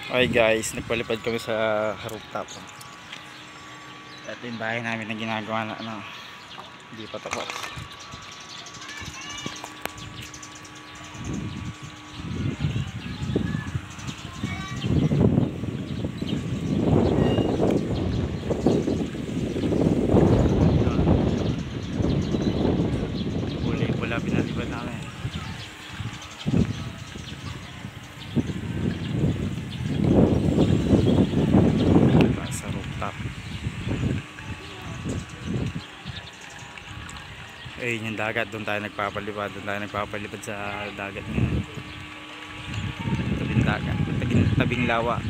Okay guys, nagpalipad kami sa rooftop. Ito yung bahay namin na ginagawa na hindi pa tapos. Pula pinalipad namin. Sa rooftop. Ayun yung dagat, doon tayo nagpapalipad. Doon tayo nagpapalipad sa dagat ngayon. Tabing dagat, tabing lawa.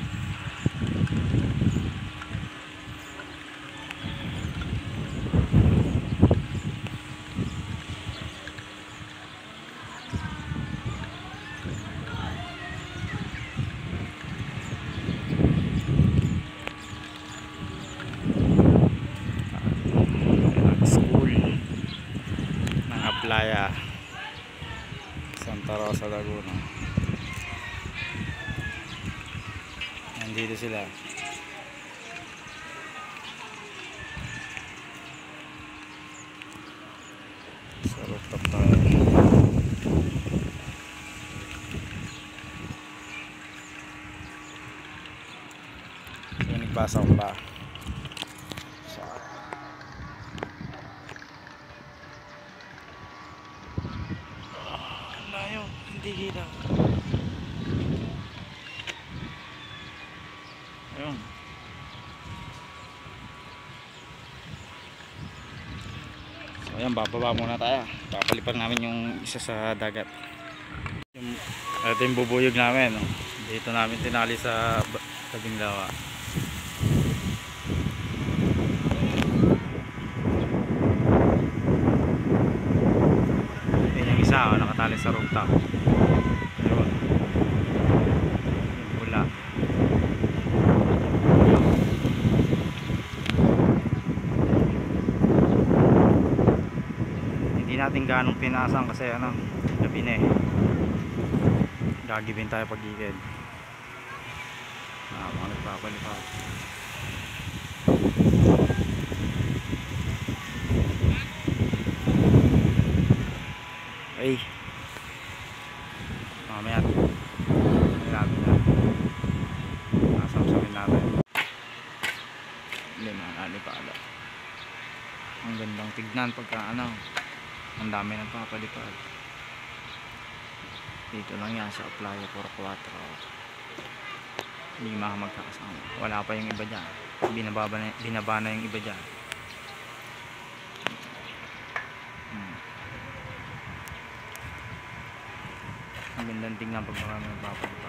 Playa Santa Rosa, Laguna. Nandito sila. Sa rooftop tayo. So nagbasa ko pa. Hindi kita. Ayun. So ayan, bababa muna tayo. Papalipan namin yung isa sa dagat. Ito yung bubuyog namin. Dito namin tinali sa tabing lawa. Ayan yung isa, nakatali sa rooftop. Ayun. Yung pula. Hindi natin ganong pinasan kasi gabi na eh. Gagibin tayo pag-ikid. Mga nagpapalipad. Ay, mamaya namin na nasamsamin natin. Hindi na pala. Ang gandang tignan pagka ang dami ng papalipad. Dito lang yan sa Playa 44. Hindi magkakasama. Wala pa yung iba dyan. Binaba na yung iba dyan. Ang gandang tignan pag marami ng papalipad.